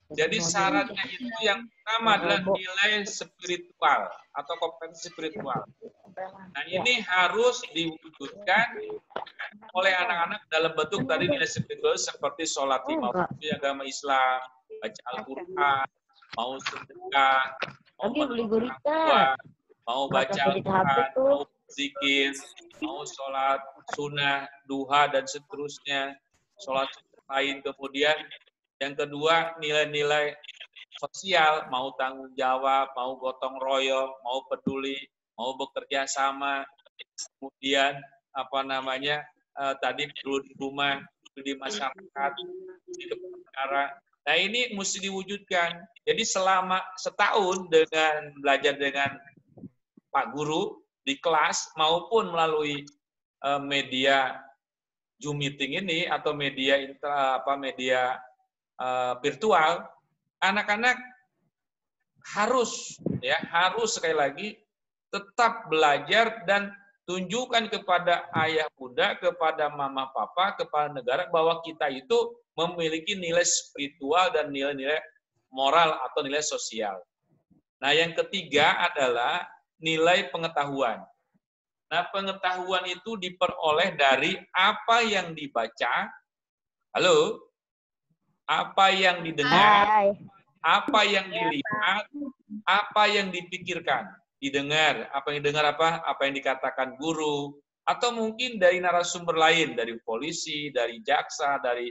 Jadi syaratnya itu yang pertama adalah nilai spiritual atau kompetensi spiritual. Nah, ini harus diwujudkan oleh anak-anak dalam bentuk tadi nilai spiritual seperti sholat lima waktu agama Islam, baca Al-Quran, mau sedekah, mau menolong orang tua, mau baca Al-Quran, mau zikir, mau sholat sunnah, duha, dan seterusnya, sholat lain. Kemudian yang kedua, nilai-nilai sosial, mau tanggung jawab, mau gotong royong, mau peduli, mau bekerja sama, kemudian apa namanya tadi perlu di rumah, perlu di masyarakat, di negara. Nah ini mesti diwujudkan. Jadi selama setahun dengan belajar dengan Pak Guru di kelas maupun melalui media Zoom meeting ini atau media virtual, anak-anak harus sekali lagi tetap belajar dan tunjukkan kepada ayah bunda, kepada mama papa, kepada negara bahwa kita itu memiliki nilai spiritual dan nilai-nilai moral atau nilai sosial. Nah, yang ketiga adalah nilai pengetahuan. Nah, pengetahuan itu diperoleh dari apa yang dibaca, halo, apa yang didengar, apa yang dilihat, apa yang dipikirkan. Didengar, apa yang didengar apa yang dikatakan guru, atau mungkin dari narasumber lain, dari polisi, dari jaksa, dari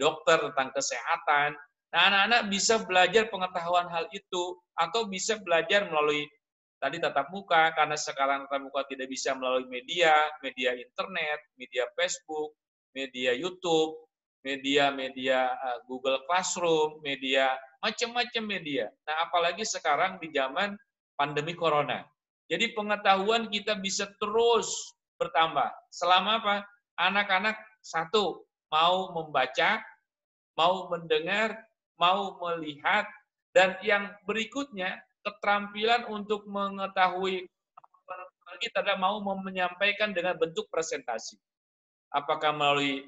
dokter tentang kesehatan. Nah, anak-anak bisa belajar pengetahuan hal itu, atau bisa belajar melalui tadi tatap muka, karena sekarang tatap muka tidak bisa melalui media internet, media Facebook, media YouTube, media Google Classroom, media macam-macam media. Nah, apalagi sekarang di zaman pandemi corona. Jadi pengetahuan kita bisa terus bertambah. Selama apa? Anak-anak satu, mau membaca, mau mendengar, mau melihat, dan yang berikutnya, keterampilan untuk mengetahui kita adalah mau menyampaikan dengan bentuk presentasi. Apakah melalui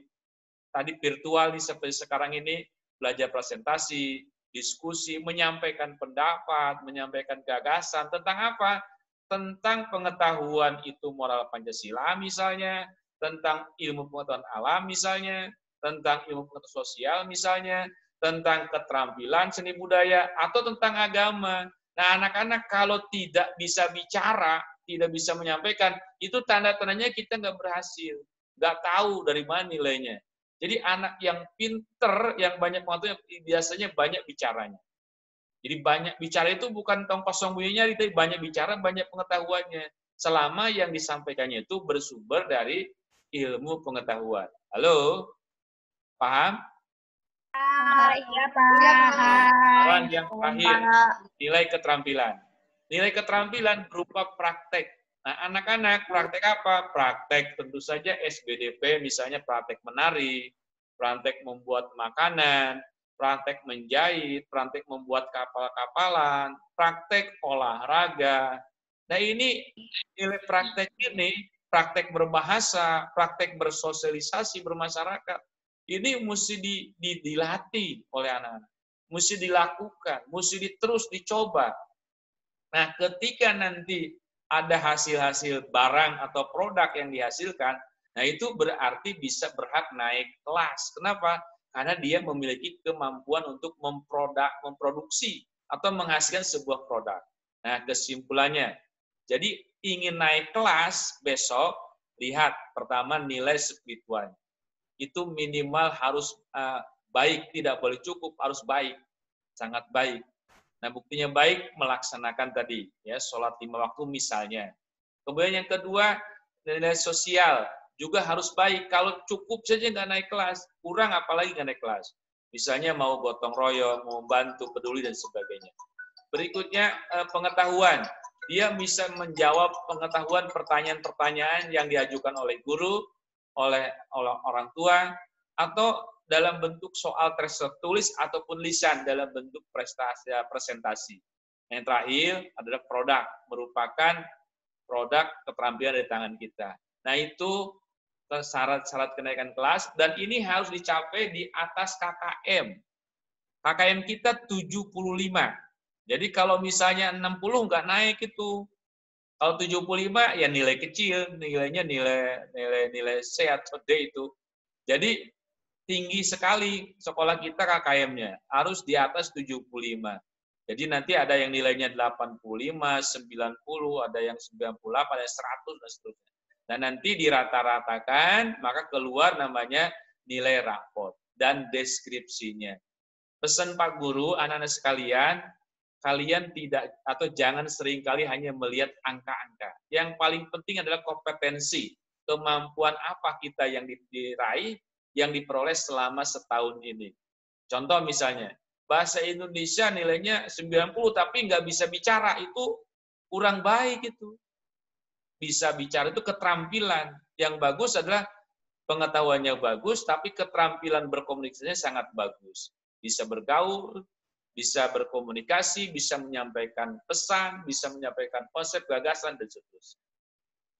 tadi virtual seperti sekarang ini, belajar presentasi, diskusi, menyampaikan pendapat, menyampaikan gagasan tentang apa? Tentang pengetahuan itu moral Pancasila misalnya, tentang ilmu pengetahuan alam misalnya, tentang ilmu pengetahuan sosial misalnya, tentang keterampilan seni budaya, atau tentang agama. Nah, anak-anak kalau tidak bisa bicara, tidak bisa menyampaikan, itu tanda-tandanya kita nggak berhasil, nggak tahu dari mana nilainya. Jadi anak yang pinter, yang banyak pengetahuan, biasanya banyak bicaranya. Jadi banyak bicara itu bukan tong kosong bunyinya, tapi banyak bicara, banyak pengetahuannya. Selama yang disampaikannya itu bersumber dari ilmu pengetahuan. Halo? Paham? Iya, Pak. Yang terakhir, nilai keterampilan. Nilai keterampilan berupa praktek. Nah, anak-anak praktek apa? Praktek tentu saja SBDP, misalnya praktek menari, praktek membuat makanan, praktek menjahit, praktek membuat kapal-kapalan, praktek olahraga. Nah, ini nilai praktek ini, praktek berbahasa, praktek bersosialisasi bermasyarakat, ini mesti dilatih oleh anak-anak. Mesti dilakukan, mesti terus dicoba. Nah, ketika nanti ada hasil-hasil barang atau produk yang dihasilkan, nah itu berarti bisa berhak naik kelas. Kenapa? Karena dia memiliki kemampuan untuk memproduksi atau menghasilkan sebuah produk. Nah, kesimpulannya, jadi ingin naik kelas besok, lihat pertama nilai spiritual. Itu minimal harus baik, tidak boleh cukup, harus baik, sangat baik. Nah, buktinya baik melaksanakan tadi, ya, sholat 5 waktu misalnya. Kemudian yang kedua, nilai sosial juga harus baik. Kalau cukup saja nggak naik kelas, kurang apalagi nggak naik kelas. Misalnya mau gotong royong, mau membantu, peduli, dan sebagainya. Berikutnya, pengetahuan. Dia bisa menjawab pengetahuan pertanyaan-pertanyaan yang diajukan oleh guru, oleh orang tua, atau dalam bentuk soal tertulis ataupun lisan dalam bentuk presentasi. Yang terakhir adalah produk, merupakan produk keterampilan dari tangan kita. Nah, itu syarat-syarat kenaikan kelas, dan ini harus dicapai di atas KKM. KKM kita 75. Jadi kalau misalnya 60 nggak naik itu. Kalau 75 ya nilai kecil, nilainya nilai C atau D itu. Jadi tinggi sekali sekolah kita KKM-nya, harus di atas 75. Jadi nanti ada yang nilainya 85, 90, ada yang 98, ada yang 100 dan seterusnya. Dan nanti dirata-ratakan, maka keluar namanya nilai raport dan deskripsinya. Pesan Pak Guru, anak-anak sekalian, kalian tidak atau jangan seringkali hanya melihat angka-angka. Yang paling penting adalah kompetensi, kemampuan apa kita yang diraih, yang diperoleh selama setahun ini. Contoh misalnya, bahasa Indonesia nilainya 90 tapi nggak bisa bicara, itu kurang baik itu. Bisa bicara itu keterampilan. Yang bagus adalah pengetahuannya bagus, tapi keterampilan berkomunikasinya sangat bagus. Bisa bergaul, bisa berkomunikasi, bisa menyampaikan pesan, bisa menyampaikan konsep, gagasan, dan seterusnya.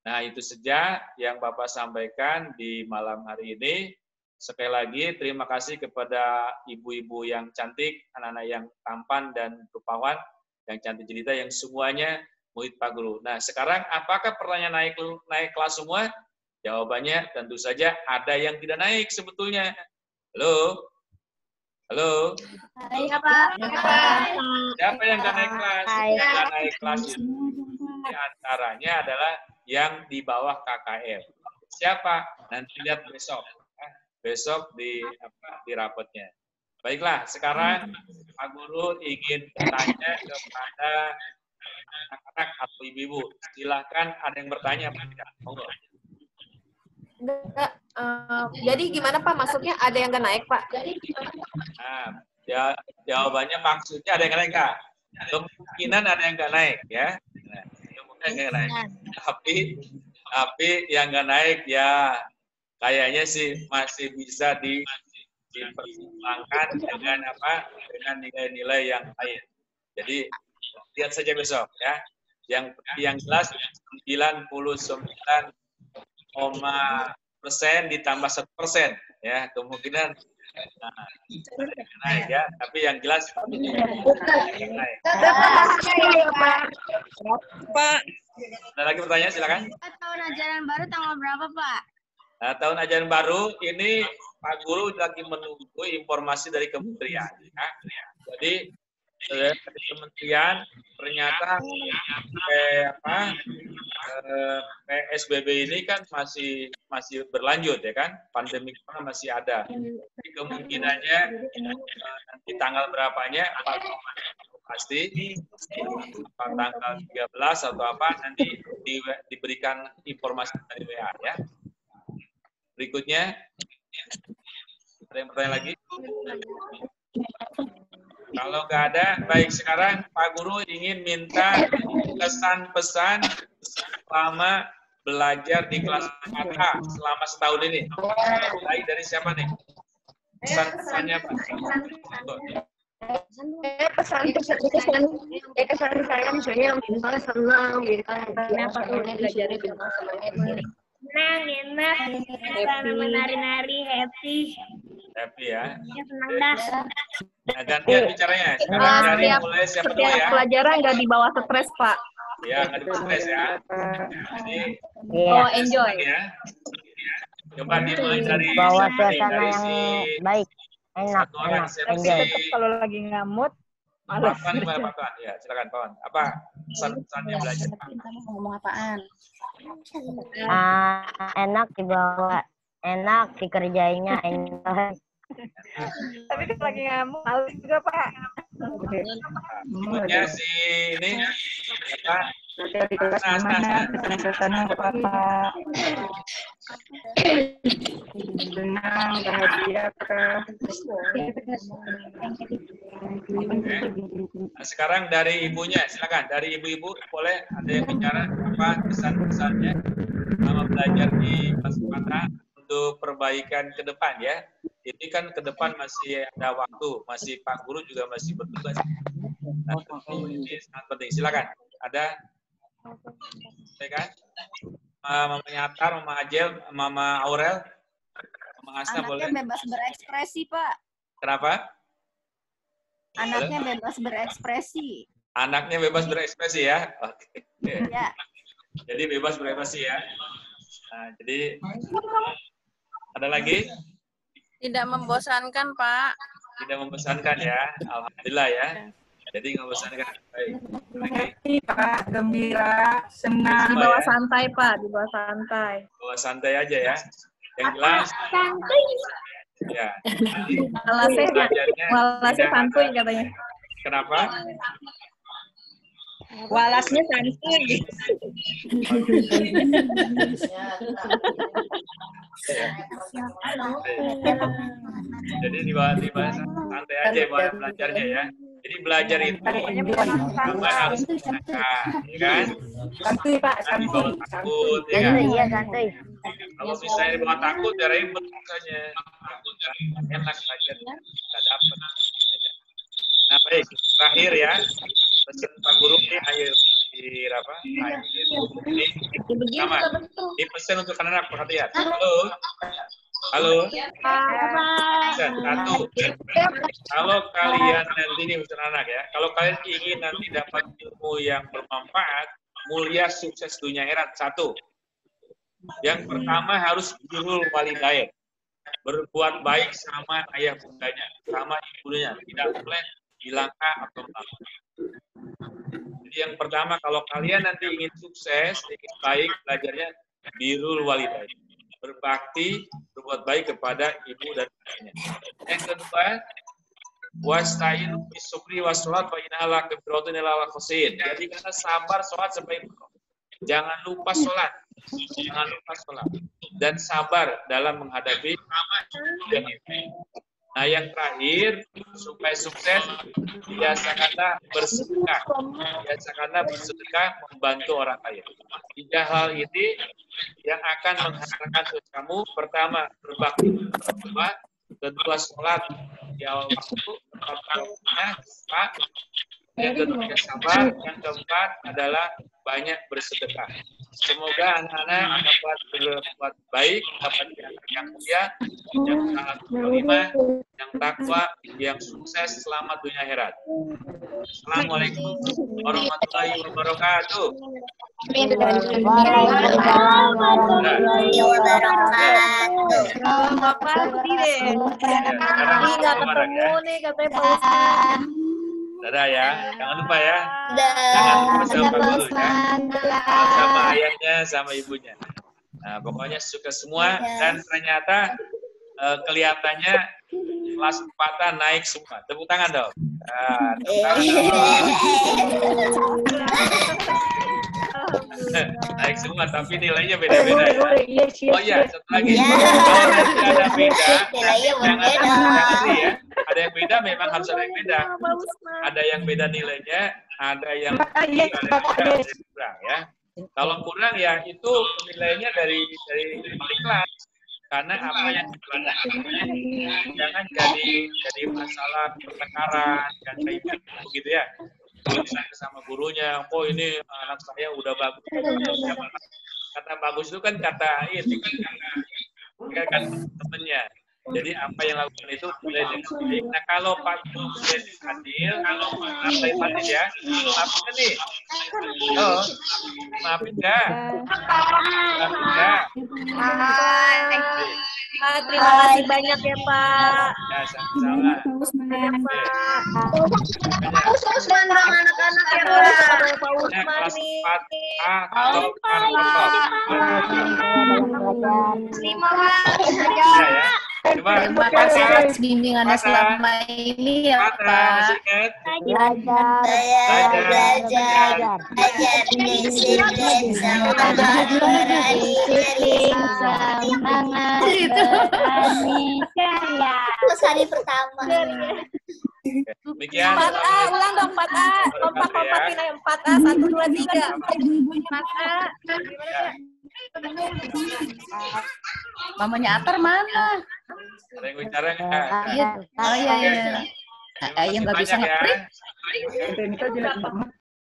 Nah, itu saja yang Bapak sampaikan di malam hari ini. Sekali lagi, terima kasih kepada ibu-ibu yang cantik, anak-anak yang tampan dan rupawan, yang cantik jelita, yang semuanya murid Pak Guru. Nah, sekarang apakah pertanyaan naik kelas semua? Jawabannya tentu saja ada yang tidak naik sebetulnya. Halo? Halo? Iya, Pak. Siapa yang nggak naik kelas? Yang nggak naik kelas itu di antaranya adalah yang di bawah KKM. Siapa? Nanti lihat besok. Besok di rapotnya. Baiklah, sekarang Pak Guru ingin bertanya kepada anak-anak atau ibu-ibu. Silahkan ada yang bertanya. Jadi gimana Pak? Maksudnya ada yang nggak naik Pak? Nah, ya, jawabannya maksudnya ada yang naik Kak. Kemungkinan ada yang nggak naik ya. Nah, kemungkinan nggak naik. Tapi yang nggak naik ya kayaknya sih masih bisa dipertimbangkan dengan dengan nilai-nilai yang lain. Jadi lihat saja besok ya. Yang jelas 99% ditambah 1% ya, kemungkinan naik ya, tapi yang jelas naik. Pak. Ada lagi pertanyaan, silakan. Tahun ajaran baru tanggal berapa, Pak? Nah, tahun ajaran baru ini Pak Guru lagi menunggu informasi dari kementerian. Ya. Jadi dari kementerian ternyata PSBB ini kan masih berlanjut ya kan, pandemi masih ada. Jadi kemungkinannya nanti tanggal berapanya pasti tanggal 13 atau apa nanti diberikan informasi dari WA ya. Berikutnya, ada yang bertanya lagi? Kalau nggak ada, baik sekarang Pak Guru ingin minta kesan-pesan selama belajar di kelas 4A selama setahun ini. Baik dari siapa nih? Pesan-pesannya Pak. Kesan saya misalnya senang gitu kan. Apa tuh belajar di Senang, enak, menari-nari, happy. Happy ya. Ya, senang dah. Nah, gantian bicaranya. Sekarang dari mulai siapa dulu ya? Pelajaran nggak dibawa stres Pak. Ya, nggak dibawa stres ya. Jadi, enjoy. Ya. Coba dimulai dari bawa siapa nih? suasana Dari yang baik, enak, satu orang siapa enjoy. sih? Kalau lagi ngamut, Pak Wan, Pak Wan. Ya, silakan Pak Wan. Apa pesan-pesannya belajar? Ngomong apaan? Enak dibawa, enak dikerjainnya, enjoy. tapi kalau lagi ngamuk, males juga Pak. Berikutnya si ini apa? Di kelas gimana? Suasana apa? Senang, bahagia kah? Nah, sekarang dari ibunya, silakan. Dari ibu-ibu boleh ada yang bicara apa pesan-pesannya sama belajar di kelas 4A untuk perbaikan ke depan ya. Ini kan ke depan masih ada waktu, masih Pak Guru juga masih bertugas. Nah, tentu ini sangat penting. Silakan. Ada ya kan? Mama Nyatar, Mama Ajel, Mama Aurel, Mama Asna boleh. Anaknya bebas berekspresi, Pak. Kenapa? Anaknya bebas berekspresi. Anaknya bebas berekspresi ya. Oke. Ya. Jadi bebas berekspresi ya. Nah, jadi ada lagi? Tidak membosankan, Pak. Tidak membosankan ya. Alhamdulillah ya. Jadi nggak membosankan. Baik. Happy, Pak. Gembira, senang. Di bawah santai, Pak. Di bawah santai. Bawa santai aja ya. Yang jelas. Ya. Walasnya santuy katanya. Kenapa? Walasnya santuy. Jadi di bawah santai aja buat belajarnya ya. Jadi belajar itu sama harus menyenangkan, ya kan? Santuy, Pak. Nah, di bawah takut, ya kan? Iya, santai. Kalau misalnya di bawah takut, ya ribet makanya. Enak belajarnya, nggak dapat. Nah baik, terakhir ya. Pesan Pak Guru ini akhir apa? Ini sama. Ini pesan untuk anak-anak perhatian. Halo. Pesan satu. Kalau kalian nanti ini pesan anak ya. Kalau kalian ingin nanti dapat ilmu yang bermanfaat, mulia, sukses dunia akhirat, satu. Yang pertama harus birrul walidain. Berbuat baik sama ayah bundanya, sama ibunya. Tidak boleh dilangkah atau melangkah. Jadi yang pertama, kalau kalian nanti ingin sukses, ingin baik belajarnya, birrul walidain. Berbakti, berbuat baik kepada ibu dan ayahnya. Yang kedua, wasta'inu bisubri wassalat wa innaha lakabiratun illa al-khasiin. Jadi karena sabar sholat sampai jangan lupa sholat. Jangan lupa sholat. Dan sabar dalam menghadapi yang ini. Nah yang terakhir, supaya sukses, biasakanlah bersedekah. Biasakanlah bersedekah membantu orang kaya. 3 hal ini yang akan menghasilkan kamu. Pertama, berbakti. Kedua, sholat di awal waktu. Yang ketiga, sabar. Yang keempat adalah banyak bersedekah. Semoga anak-anak dapat berbuat baik, dapat yang mulia, yang sangat terima, yang takwa, yang sukses selamat dunia akhirat. Assalamualaikum warahmatullahi wabarakatuh. Dadah ya, jangan lupa ya. Jangan lupa sama Pak Guru ya. Sama ayahnya, sama ibunya. Nah, pokoknya suka semua dan ternyata kelihatannya kelas 4-an naik semua. Tepuk tangan dong. Nah, tepuk tangan dong. Naik semua, tapi nilainya beda-beda ya. Oh iya, satu lagi. Kalau nanti ada beda, jangan ya. Ada yang beda, memang harus ada yang beda. Ada yang beda nilainya, ada yang kurang ya. Kalau kurang ya itu nilainya dari wali kelas. Karena apa yang dipelajari jangan jadi masalah pertengkaran, dan kayak begitu ya. Misalnya sama gurunya, oh ini anak saya udah bagus. Kata bagus itu kan kata temennya. Jadi apa yang lakukan itu boleh dengan baik. Nah kalau Pak Guru boleh adil, kalau apa yang adil ya, maafin nih. Oh, maafin enggak? Maafin enggak? Pak, terima kasih banyak ya Pak. Ya, sama-sama. Usman dong anak-anak ya Pak. Pak Usman nih. Terima kasih. Terima kasih atas bimbingannya selama ini ya Pak. Hari pertama. Demikian. 4A, ulang dong 4A. Kompak-kompakin ayo 4A, 1, 2, 3. 4A. Mamanya Atar mana? Ada yang bicara nggak? Oh iya. Yang nggak bisa nge-print.